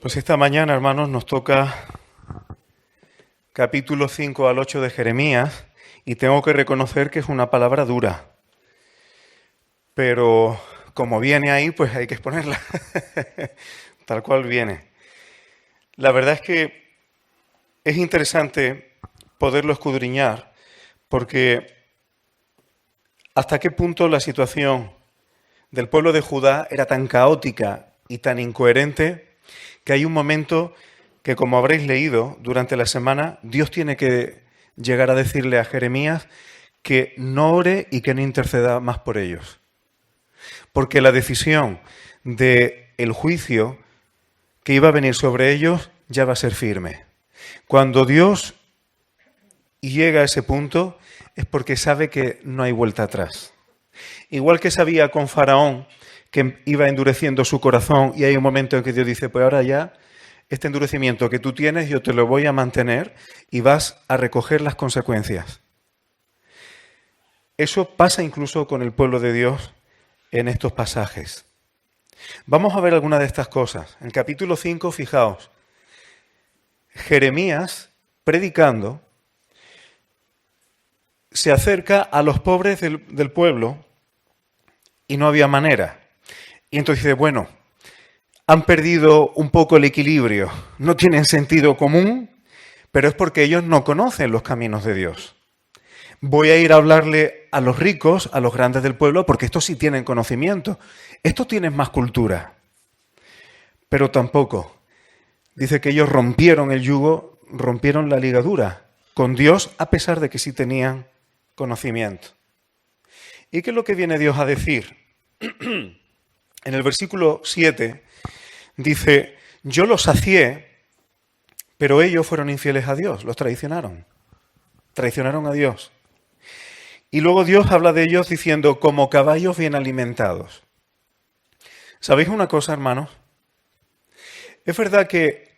Pues esta mañana, hermanos, nos toca capítulo 5 al 8 de Jeremías y tengo que reconocer que es una palabra dura. Pero como viene ahí, pues hay que exponerla tal cual viene. La verdad es que es interesante poderlo escudriñar porque hasta qué punto la situación del pueblo de Judá era tan caótica y tan incoherente que hay un momento que, como habréis leído durante la semana, Dios tiene que llegar a decirle a Jeremías que no ore y que no interceda más por ellos. Porque la decisión del juicio que iba a venir sobre ellos ya va a ser firme. Cuando Dios llega a ese punto es porque sabe que no hay vuelta atrás. Igual que sabía con Faraón que iba endureciendo su corazón y hay un momento en que Dios dice, pues ahora ya este endurecimiento que tú tienes yo te lo voy a mantener y vas a recoger las consecuencias. Eso pasa incluso con el pueblo de Dios en estos pasajes. Vamos a ver algunas de estas cosas. En el capítulo 5, fijaos, Jeremías, predicando, se acerca a los pobres del pueblo y no había manera. Y entonces dice, bueno, han perdido un poco el equilibrio, no tienen sentido común, pero es porque ellos no conocen los caminos de Dios. Voy a ir a hablarle a los ricos, a los grandes del pueblo, porque estos sí tienen conocimiento, estos tienen más cultura. Pero tampoco. Dice que ellos rompieron el yugo, rompieron la ligadura con Dios, a pesar de que sí tenían conocimiento. ¿Y qué es lo que viene Dios a decir? En el versículo 7 dice, yo los sacié, pero ellos fueron infieles a Dios, los traicionaron a Dios. Y luego Dios habla de ellos diciendo, como caballos bien alimentados. ¿Sabéis una cosa, hermanos? Es verdad que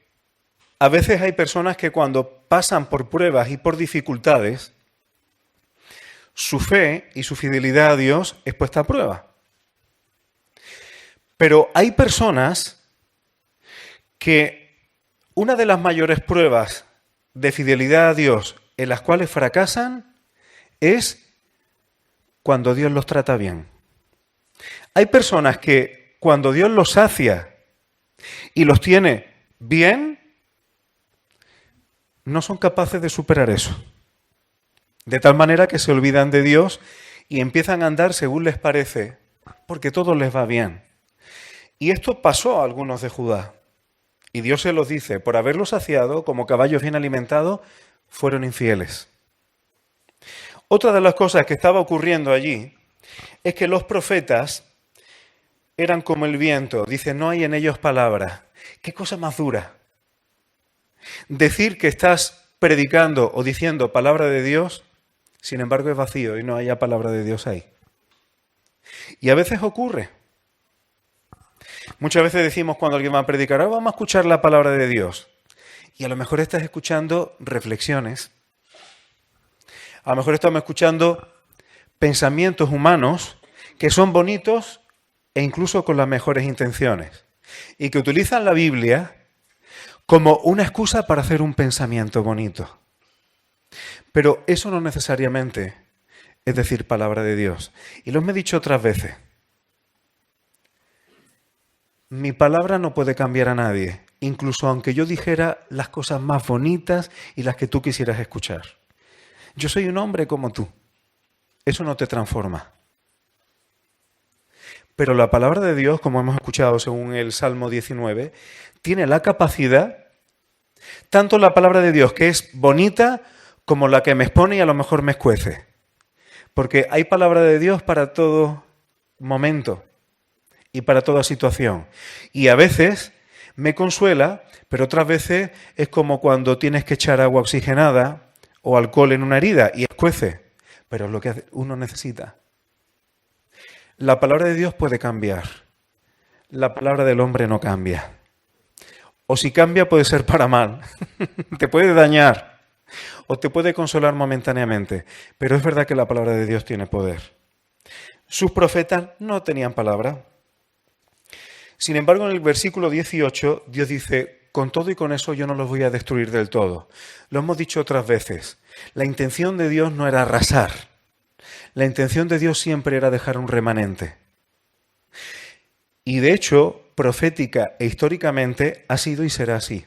a veces hay personas que cuando pasan por pruebas y por dificultades, su fe y su fidelidad a Dios es puesta a prueba. Pero hay personas que una de las mayores pruebas de fidelidad a Dios en las cuales fracasan es cuando Dios los trata bien. Hay personas que cuando Dios los sacia y los tiene bien, no son capaces de superar eso. De tal manera que se olvidan de Dios y empiezan a andar según les parece, porque todo les va bien. Y esto pasó a algunos de Judá. Y Dios se los dice, por haberlos saciado, como caballos bien alimentados, fueron infieles. Otra de las cosas que estaba ocurriendo allí es que los profetas eran como el viento. Dice, no hay en ellos palabra. ¿Qué cosa más dura? Decir que estás predicando o diciendo palabra de Dios, sin embargo es vacío y no haya palabra de Dios ahí. Y a veces ocurre. Muchas veces decimos cuando alguien va a predicar, ahora vamos a escuchar la palabra de Dios. Y a lo mejor estás escuchando reflexiones. A lo mejor estamos escuchando pensamientos humanos que son bonitos e incluso con las mejores intenciones. Y que utilizan la Biblia como una excusa para hacer un pensamiento bonito. Pero eso no necesariamente es decir palabra de Dios. Y lo he dicho otras veces. Mi palabra no puede cambiar a nadie, incluso aunque yo dijera las cosas más bonitas y las que tú quisieras escuchar. Yo soy un hombre como tú. Eso no te transforma. Pero la palabra de Dios, como hemos escuchado según el Salmo 19, tiene la capacidad, tanto la palabra de Dios que es bonita, como la que me expone y a lo mejor me escuece. Porque hay palabra de Dios para todo momento y para toda situación. Y a veces me consuela, pero otras veces es como cuando tienes que echar agua oxigenada o alcohol en una herida y escuece. Pero es lo que uno necesita. La palabra de Dios puede cambiar. La palabra del hombre no cambia. O si cambia puede ser para mal. Te puede dañar. O te puede consolar momentáneamente. Pero es verdad que la palabra de Dios tiene poder. Sus profetas no tenían palabra. Sin embargo, en el versículo 18, Dios dice, con todo y con eso yo no los voy a destruir del todo. Lo hemos dicho otras veces. La intención de Dios no era arrasar. La intención de Dios siempre era dejar un remanente. Y de hecho, profética e históricamente ha sido y será así.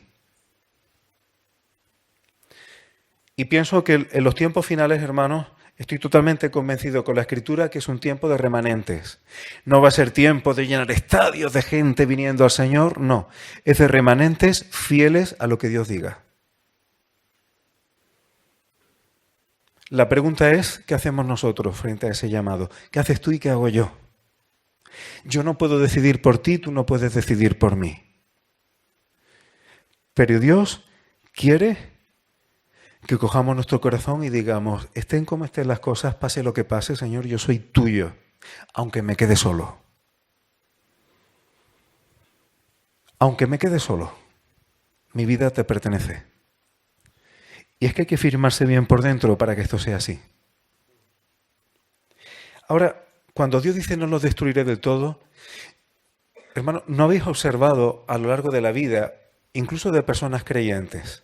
Y pienso que en los tiempos finales, hermanos, estoy totalmente convencido con la Escritura que es un tiempo de remanentes. No va a ser tiempo de llenar estadios de gente viniendo al Señor, no. Es de remanentes fieles a lo que Dios diga. La pregunta es, ¿qué hacemos nosotros frente a ese llamado? ¿Qué haces tú y qué hago yo? Yo no puedo decidir por ti, tú no puedes decidir por mí. Pero Dios quiere que cojamos nuestro corazón y digamos, estén como estén las cosas, pase lo que pase, Señor, yo soy tuyo, aunque me quede solo. Aunque me quede solo, mi vida te pertenece. Y es que hay que firmarse bien por dentro para que esto sea así. Ahora, cuando Dios dice no los destruiré del todo, hermano, ¿no habéis observado a lo largo de la vida, incluso de personas creyentes,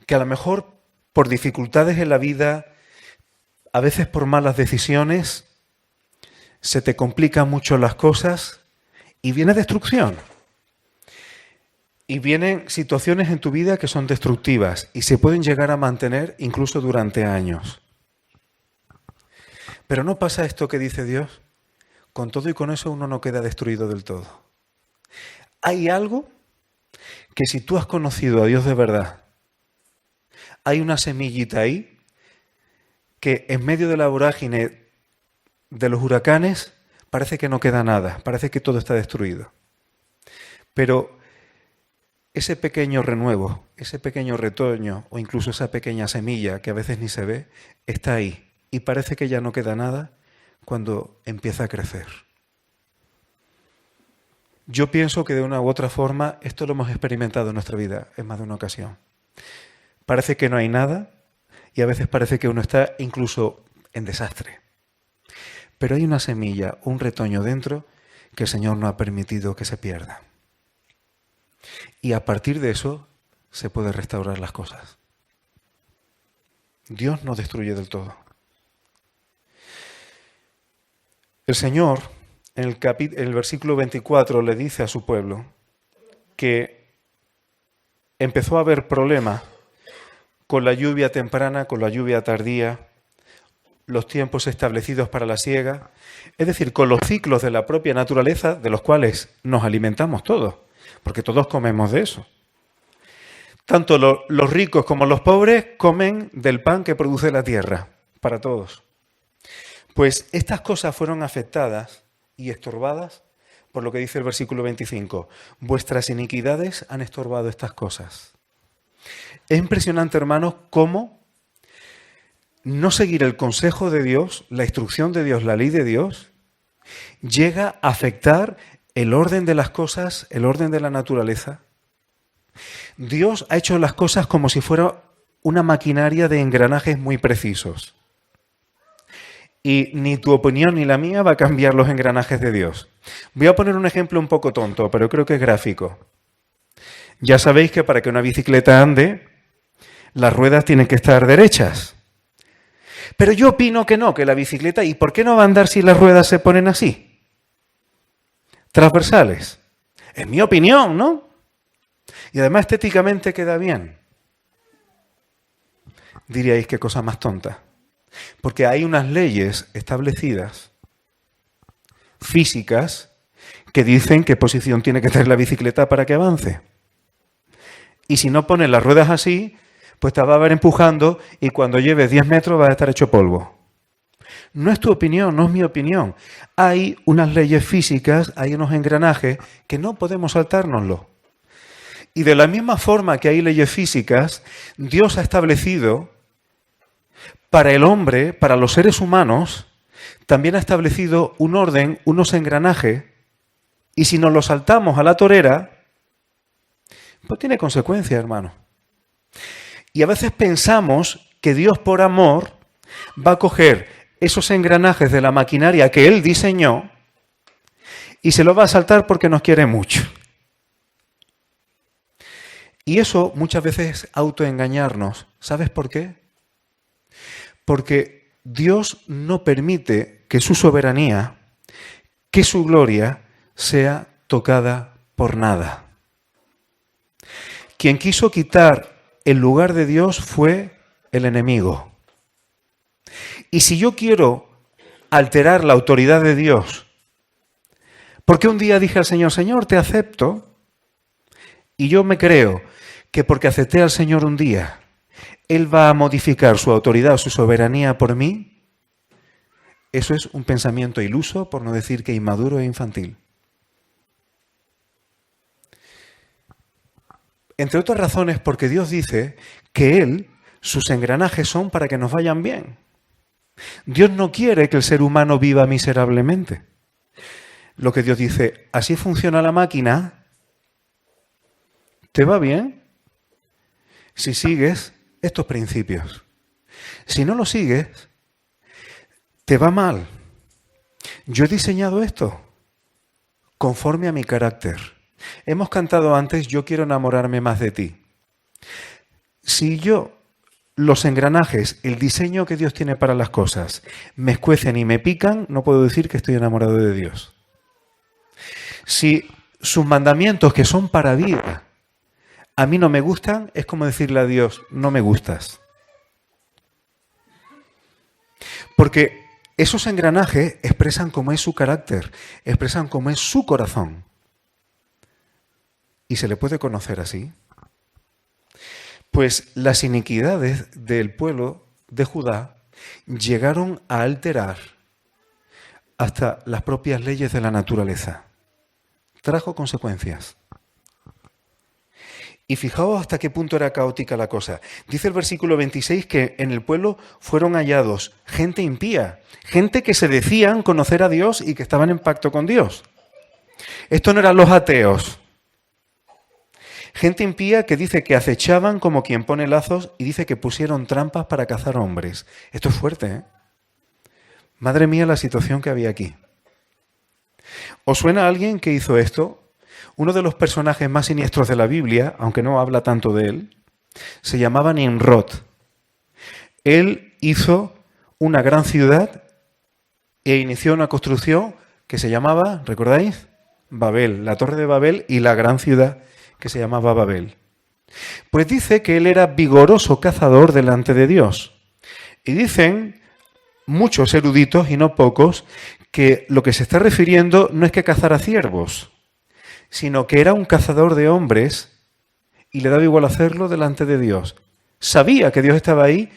que a lo mejor por dificultades en la vida, a veces por malas decisiones, se te complican mucho las cosas y viene destrucción? Y vienen situaciones en tu vida que son destructivas y se pueden llegar a mantener incluso durante años. Pero no pasa esto que dice Dios. Con todo y con eso uno no queda destruido del todo. Hay algo que si tú has conocido a Dios de verdad, hay una semillita ahí que en medio de la vorágine de los huracanes parece que no queda nada, parece que todo está destruido. Pero ese pequeño renuevo, ese pequeño retoño o incluso esa pequeña semilla que a veces ni se ve, está ahí y parece que ya no queda nada cuando empieza a crecer. Yo pienso que de una u otra forma esto lo hemos experimentado en nuestra vida en más de una ocasión. Parece que no hay nada y a veces parece que uno está incluso en desastre. Pero hay una semilla, un retoño dentro que el Señor no ha permitido que se pierda. Y a partir de eso se puede restaurar las cosas. Dios no destruye del todo. El Señor, en el versículo 24, le dice a su pueblo que empezó a haber problemas con la lluvia temprana, con la lluvia tardía, los tiempos establecidos para la siega, es decir, con los ciclos de la propia naturaleza de los cuales nos alimentamos todos, porque todos comemos de eso. Tanto los ricos como los pobres comen del pan que produce la tierra, para todos. Pues estas cosas fueron afectadas y estorbadas por lo que dice el versículo 25. Vuestras iniquidades han estorbado estas cosas. Es impresionante, hermanos, cómo no seguir el consejo de Dios, la instrucción de Dios, la ley de Dios, llega a afectar el orden de las cosas, el orden de la naturaleza. Dios ha hecho las cosas como si fuera una maquinaria de engranajes muy precisos. Y ni tu opinión ni la mía va a cambiar los engranajes de Dios. Voy a poner un ejemplo un poco tonto, pero creo que es gráfico. Ya sabéis que para que una bicicleta ande, las ruedas tienen que estar derechas. Pero yo opino que no, que la bicicleta, ¿y por qué no va a andar si las ruedas se ponen así? Transversales. Es mi opinión, ¿no? Y además estéticamente queda bien. Diríais qué cosa más tonta. Porque hay unas leyes establecidas, físicas, que dicen qué posición tiene que tener la bicicleta para que avance. Y si no pones las ruedas así, pues te va a ver empujando y cuando lleves 10 metros vas a estar hecho polvo. No es tu opinión, no es mi opinión. Hay unas leyes físicas, hay unos engranajes que no podemos saltárnoslo. Y de la misma forma que hay leyes físicas, Dios ha establecido para el hombre, para los seres humanos, también ha establecido un orden, unos engranajes, y si nos lo saltamos a la torera, pues tiene consecuencias, hermano. Y a veces pensamos que Dios por amor va a coger esos engranajes de la maquinaria que Él diseñó y se lo va a saltar porque nos quiere mucho. Y eso muchas veces es autoengañarnos. ¿Sabes por qué? Porque Dios no permite que su soberanía, que su gloria sea tocada por nada. Quien quiso quitar el lugar de Dios fue el enemigo. Y si yo quiero alterar la autoridad de Dios, porque un día dije al Señor, Señor, te acepto, y yo me creo que porque acepté al Señor un día, Él va a modificar su autoridad, su soberanía por mí, eso es un pensamiento iluso, por no decir que inmaduro e infantil. Entre otras razones, porque Dios dice que Él, sus engranajes son para que nos vayan bien. Dios no quiere que el ser humano viva miserablemente. Lo que Dios dice, así funciona la máquina, ¿te va bien? Si sigues estos principios. Si no lo sigues, te va mal. Yo he diseñado esto conforme a mi carácter. Hemos cantado antes, yo quiero enamorarme más de ti. Si los engranajes, el diseño que Dios tiene para las cosas, me escuecen y me pican, no puedo decir que estoy enamorado de Dios. Si sus mandamientos, que son para vida, a mí no me gustan, es como decirle a Dios, no me gustas. Porque esos engranajes expresan cómo es su carácter, expresan cómo es su corazón. ¿Y se le puede conocer así? Pues las iniquidades del pueblo de Judá llegaron a alterar hasta las propias leyes de la naturaleza. Trajo consecuencias. Y fijaos hasta qué punto era caótica la cosa. Dice el versículo 26 que en el pueblo fueron hallados gente impía, gente que se decían conocer a Dios y que estaban en pacto con Dios. Esto no eran los ateos. Gente impía que dice que acechaban como quien pone lazos y dice que pusieron trampas para cazar hombres. Esto es fuerte, ¿eh? Madre mía la situación que había aquí. ¿Os suena a alguien que hizo esto? Uno de los personajes más siniestros de la Biblia, aunque no habla tanto de él, se llamaba Nimrod. Él hizo una gran ciudad e inició una construcción que se llamaba, ¿recordáis? Babel, la Torre de Babel y la gran ciudad que se llamaba Babel. Pues dice que él era vigoroso cazador delante de Dios. Y dicen muchos eruditos, y no pocos, que lo que se está refiriendo no es que cazara ciervos, sino que era un cazador de hombres y le daba igual hacerlo delante de Dios. Sabía que Dios estaba ahí,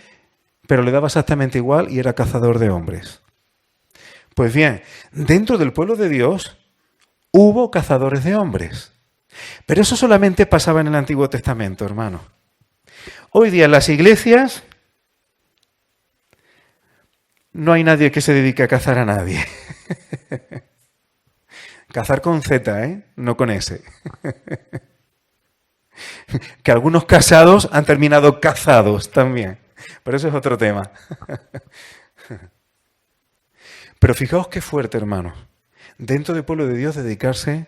pero le daba exactamente igual y era cazador de hombres. Pues bien, dentro del pueblo de Dios hubo cazadores de hombres. Pero eso solamente pasaba en el Antiguo Testamento, hermano. Hoy día en las iglesias no hay nadie que se dedique a cazar a nadie. Cazar con Z, ¿eh? No con S. Que algunos casados han terminado cazados también. Pero eso es otro tema. Pero fijaos qué fuerte, hermanos. Dentro del pueblo de Dios dedicarse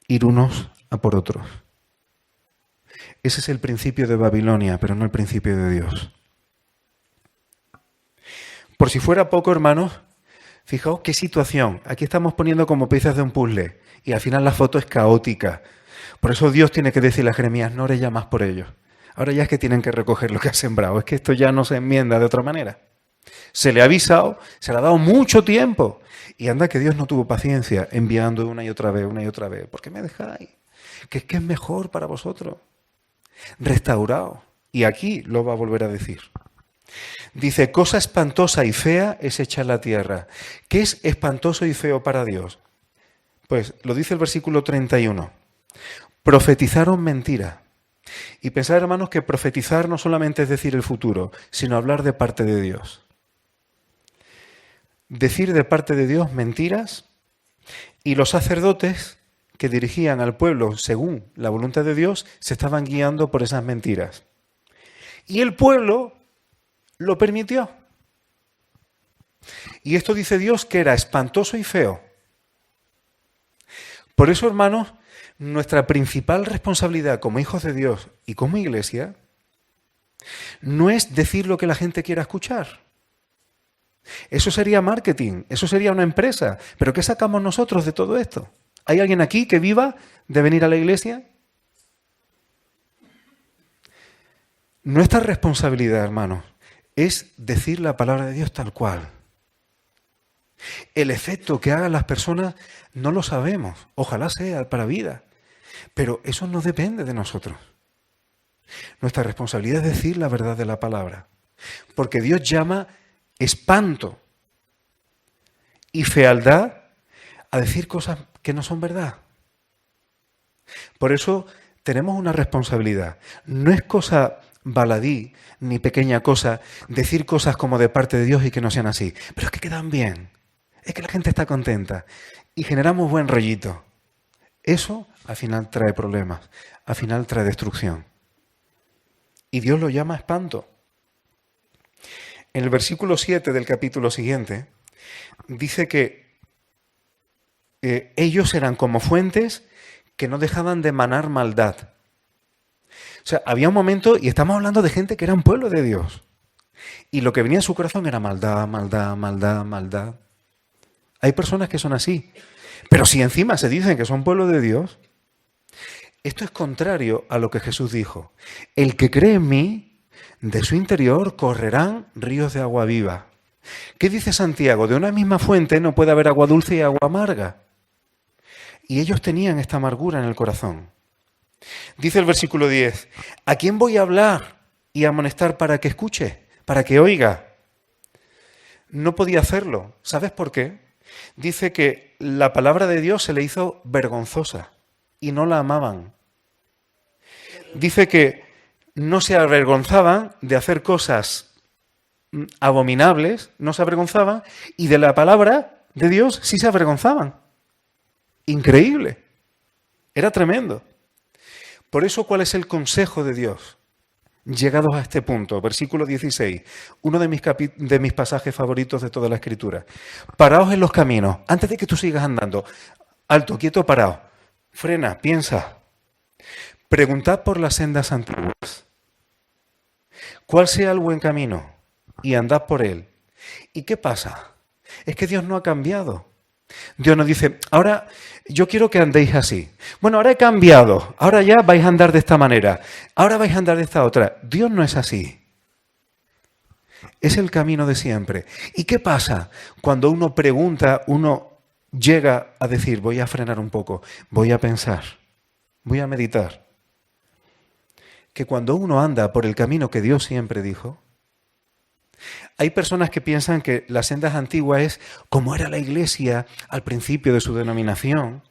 ir unos a por otros. Ese es el principio de Babilonia, pero no el principio de Dios. Por si fuera poco, hermanos, fijaos qué situación. Aquí estamos poniendo como piezas de un puzzle y al final la foto es caótica. Por eso Dios tiene que decirle a Jeremías, no ores ya más por ellos. Ahora ya es que tienen que recoger lo que has sembrado. Es que esto ya no se enmienda de otra manera. Se le ha avisado, se le ha dado mucho tiempo. Y anda que Dios no tuvo paciencia enviando una y otra vez, una y otra vez. ¿Por qué me dejáis? Que es mejor para vosotros. Restaurado. Y aquí lo va a volver a decir. Dice, cosa espantosa y fea es hecha en la tierra. ¿Qué es espantoso y feo para Dios? Pues lo dice el versículo 31. Profetizaron mentira. Y pensad, hermanos, que profetizar no solamente es decir el futuro, sino hablar de parte de Dios. Decir de parte de Dios mentiras, y los sacerdotes que dirigían al pueblo según la voluntad de Dios se estaban guiando por esas mentiras. Y el pueblo lo permitió. Y esto dice Dios que era espantoso y feo. Por eso, hermanos, Nuestra principal responsabilidad como hijos de Dios y como iglesia no es decir lo que la gente quiera escuchar. Eso sería marketing, eso sería una empresa. ¿Pero qué sacamos nosotros de todo esto? ¿Hay alguien aquí que viva de venir a la iglesia? Nuestra responsabilidad, hermanos, es decir la palabra de Dios tal cual. El efecto que hagan las personas no lo sabemos. Ojalá sea para vida. Pero eso no depende de nosotros. Nuestra responsabilidad es decir la verdad de la palabra. Porque Dios llama espanto y fealdad a decir cosas que no son verdad. Por eso tenemos una responsabilidad. No es cosa baladí ni pequeña cosa decir cosas como de parte de Dios y que no sean así. Pero es que quedan bien. Es que la gente está contenta y generamos buen rollito. Eso al final trae problemas, al final trae destrucción. Y Dios lo llama espanto. En el versículo 7 del capítulo siguiente dice que ellos eran como fuentes que no dejaban de emanar maldad. O sea, había un momento, y estamos hablando de gente que era un pueblo de Dios, y lo que venía en su corazón era maldad, maldad, maldad, maldad. Hay personas que son así, pero si encima se dicen que son pueblo de Dios, esto es contrario a lo que Jesús dijo. El que cree en mí, de su interior correrán ríos de agua viva. ¿Qué dice Santiago? De una misma fuente no puede haber agua dulce y agua amarga. Y ellos tenían esta amargura en el corazón. Dice el versículo 10, ¿a quién voy a hablar y amonestar para que escuche, para que oiga? No podía hacerlo. ¿Sabes por qué? Dice que la palabra de Dios se le hizo vergonzosa y no la amaban. Dice que no se avergonzaban de hacer cosas abominables, no se avergonzaban, y de la palabra de Dios sí se avergonzaban. Increíble. Era tremendo. Por eso, ¿cuál es el consejo de Dios? Llegados a este punto, versículo 16, uno de mis pasajes favoritos de toda la Escritura. Paraos en los caminos, antes de que tú sigas andando. Alto, quieto, parado. Frena, piensa. Preguntad por las sendas antiguas. ¿Cuál sea el buen camino? Y andad por él. ¿Y qué pasa? Es que Dios no ha cambiado. Dios nos dice, ahora yo quiero que andéis así. Bueno, ahora he cambiado, ahora ya vais a andar de esta manera, ahora vais a andar de esta otra. Dios no es así. Es el camino de siempre. ¿Y qué pasa? Cuando uno pregunta, uno llega a decir, voy a frenar un poco, voy a pensar, voy a meditar. Que cuando uno anda por el camino que Dios siempre dijo, hay personas que piensan que las sendas antiguas es como era la iglesia al principio de su denominación.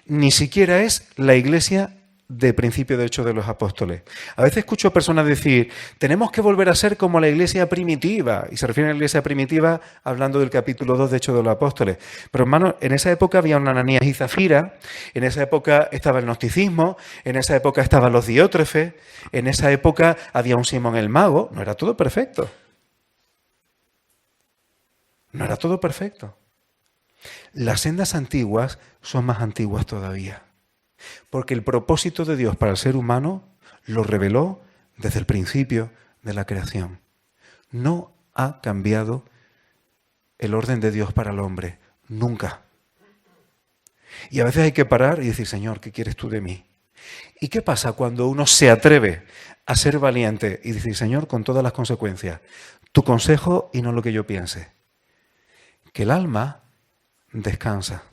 Ni siquiera es la iglesia de principio de Hechos de los Apóstoles. A veces escucho personas decir, tenemos que volver a ser como la iglesia primitiva. Y se refiere a la iglesia primitiva hablando del capítulo 2 de Hechos de los Apóstoles. Pero hermanos, en esa época había una Ananías y Zafira, en esa época estaba el gnosticismo, en esa época estaban los diótrefes, en esa época había un Simón el Mago. No era todo perfecto. No era todo perfecto. Las sendas antiguas son más antiguas todavía. Porque el propósito de Dios para el ser humano lo reveló desde el principio de la creación. No ha cambiado el orden de Dios para el hombre. Nunca. Y a veces hay que parar y decir, Señor, ¿qué quieres tú de mí? ¿Y qué pasa cuando uno se atreve a ser valiente y decir, Señor, con todas las consecuencias, tu consejo y no lo que yo piense? Que el alma descansa.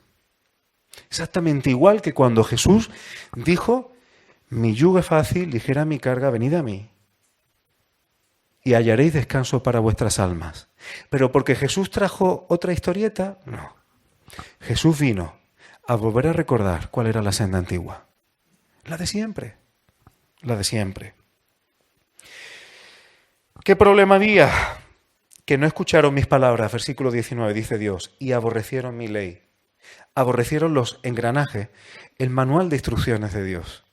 Exactamente igual que cuando Jesús dijo, mi yugo es fácil, ligera mi carga, venid a mí y hallaréis descanso para vuestras almas. Pero porque Jesús trajo otra historieta, no. Jesús vino a volver a recordar cuál era la senda antigua. La de siempre. La de siempre. ¿Qué problema había? Que no escucharon mis palabras, versículo 19, dice Dios, y aborrecieron mi ley. Aborrecieron los engranajes, el manual de instrucciones de Dios.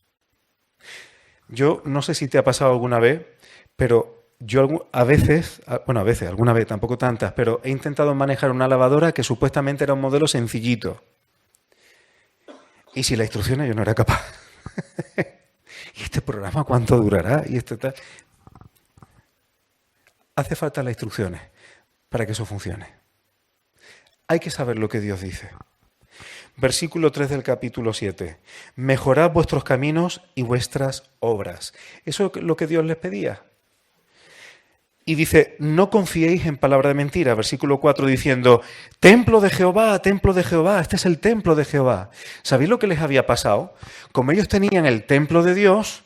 Yo no sé si te ha pasado alguna vez, pero yo alguna vez, tampoco tantas, pero he intentado manejar una lavadora que supuestamente era un modelo sencillito. Y si la instrucción yo no era capaz. ¿Y este programa cuánto durará? Y este tal. Hace falta las instrucciones para que eso funcione. Hay que saber lo que Dios dice. Versículo 3 del capítulo 7. Mejorad vuestros caminos y vuestras obras. Eso es lo que Dios les pedía. Y dice, no confiéis en palabra de mentira. Versículo 4 diciendo, templo de Jehová, este es el templo de Jehová. ¿Sabéis lo que les había pasado? Como ellos tenían el templo de Dios,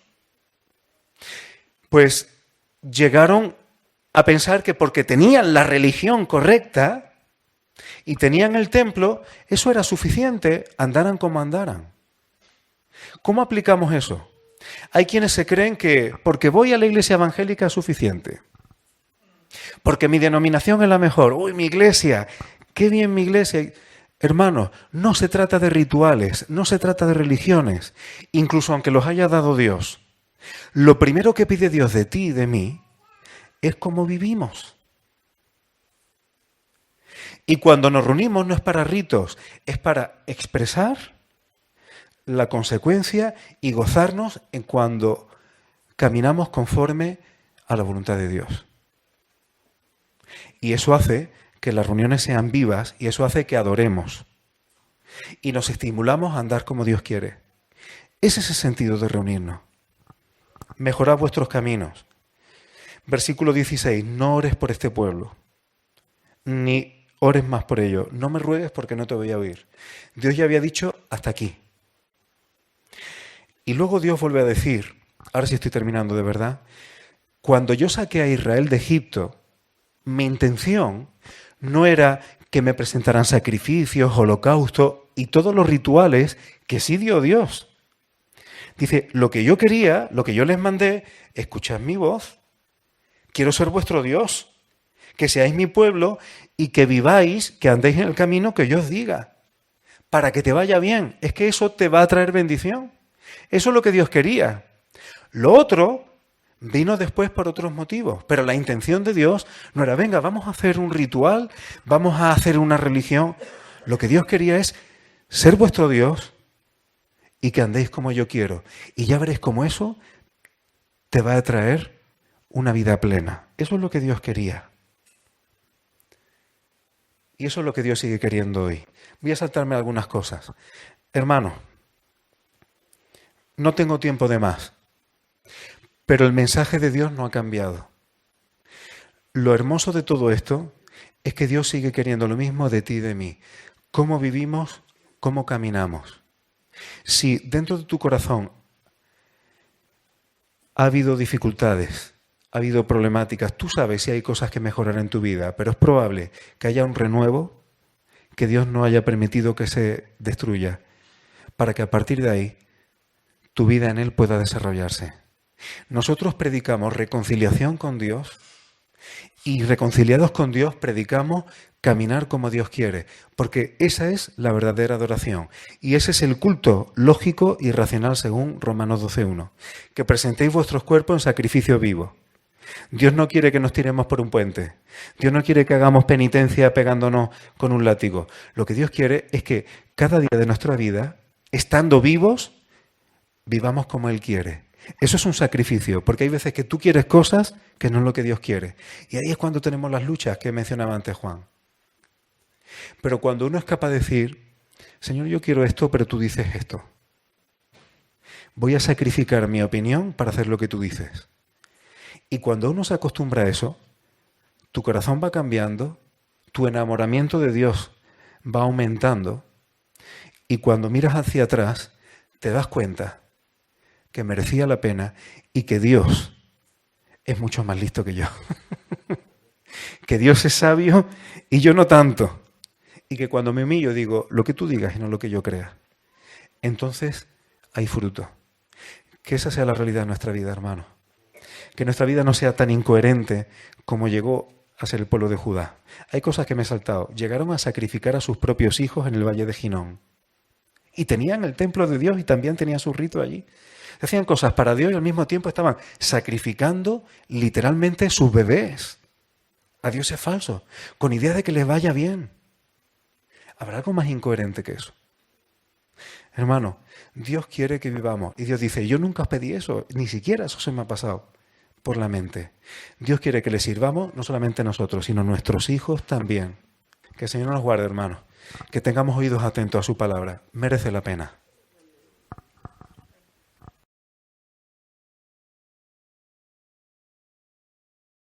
pues llegaron a pensar que porque tenían la religión correcta y tenían el templo, eso era suficiente, andaran como andaran. ¿Cómo aplicamos eso? Hay quienes se creen que porque voy a la iglesia evangélica es suficiente. Porque mi denominación es la mejor. ¡Uy, mi iglesia! ¡Qué bien mi iglesia! Hermanos, no se trata de rituales, no se trata de religiones, incluso aunque los haya dado Dios. Lo primero que pide Dios de ti y de mí es cómo vivimos. Y cuando nos reunimos no es para ritos, es para expresar la consecuencia y gozarnos en cuando caminamos conforme a la voluntad de Dios. Y eso hace que las reuniones sean vivas y eso hace que adoremos. Y nos estimulamos a andar como Dios quiere. Ese es el sentido de reunirnos. Mejorad vuestros caminos. Versículo 16. No ores por este pueblo, ni ores más por ello. No me ruegues porque no te voy a oír. Dios ya había dicho hasta aquí. Y luego Dios vuelve a decir, ahora sí estoy terminando de verdad, cuando yo saqué a Israel de Egipto, mi intención no era que me presentaran sacrificios, holocaustos y todos los rituales que sí dio Dios. Dice, lo que yo quería, lo que yo les mandé, escuchad mi voz. Quiero ser vuestro Dios, que seáis mi pueblo y que viváis, que andéis en el camino que yo os diga, para que te vaya bien. Es que eso te va a traer bendición. Eso es lo que Dios quería. Lo otro vino después por otros motivos, pero la intención de Dios no era, venga, vamos a hacer un ritual, vamos a hacer una religión. Lo que Dios quería es ser vuestro Dios y que andéis como yo quiero. Y ya veréis cómo eso te va a traer una vida plena. Eso es lo que Dios quería. Y eso es lo que Dios sigue queriendo hoy. Voy a saltarme algunas cosas. Hermano, no tengo tiempo de más. Pero el mensaje de Dios no ha cambiado. Lo hermoso de todo esto es que Dios sigue queriendo lo mismo de ti y de mí. Cómo vivimos, cómo caminamos. Si dentro de tu corazón ha habido dificultades, ha habido problemáticas, tú sabes si hay cosas que mejorar en tu vida, pero es probable que haya un renuevo que Dios no haya permitido que se destruya, para que a partir de ahí tu vida en Él pueda desarrollarse. Nosotros predicamos reconciliación con Dios y reconciliados con Dios predicamos caminar como Dios quiere, porque esa es la verdadera adoración y ese es el culto lógico y racional según Romanos 12:1, que presentéis vuestros cuerpos en sacrificio vivo. Dios no quiere que nos tiremos por un puente, Dios no quiere que hagamos penitencia pegándonos con un látigo. Lo que Dios quiere es que cada día de nuestra vida, estando vivos, vivamos como Él quiere. Eso es un sacrificio, porque hay veces que tú quieres cosas que no es lo que Dios quiere. Y ahí es cuando tenemos las luchas que mencionaba antes Juan. Pero cuando uno es capaz de decir, Señor, yo quiero esto, pero tú dices esto. Voy a sacrificar mi opinión para hacer lo que tú dices. Y cuando uno se acostumbra a eso, tu corazón va cambiando, tu enamoramiento de Dios va aumentando, y cuando miras hacia atrás, te das cuenta que merecía la pena y que Dios es mucho más listo que yo. Que Dios es sabio y yo no tanto. Y que cuando me humillo digo lo que tú digas y no lo que yo crea. Entonces hay fruto. Que esa sea la realidad de nuestra vida, hermano. Que nuestra vida no sea tan incoherente como llegó a ser el pueblo de Judá. Hay cosas que me he saltado. Llegaron a sacrificar a sus propios hijos en el valle de Ginón. Y tenían el templo de Dios y también tenían su rito allí. Hacían cosas para Dios y al mismo tiempo estaban sacrificando literalmente sus bebés a dioses falsos, con idea de que les vaya bien. ¿Habrá algo más incoherente que eso? Hermano, Dios quiere que vivamos. Y Dios dice, yo nunca os pedí eso, ni siquiera eso se me ha pasado por la mente. Dios quiere que le sirvamos, no solamente nosotros, sino nuestros hijos también. Que el Señor nos guarde, hermano. Que tengamos oídos atentos a su palabra. Merece la pena.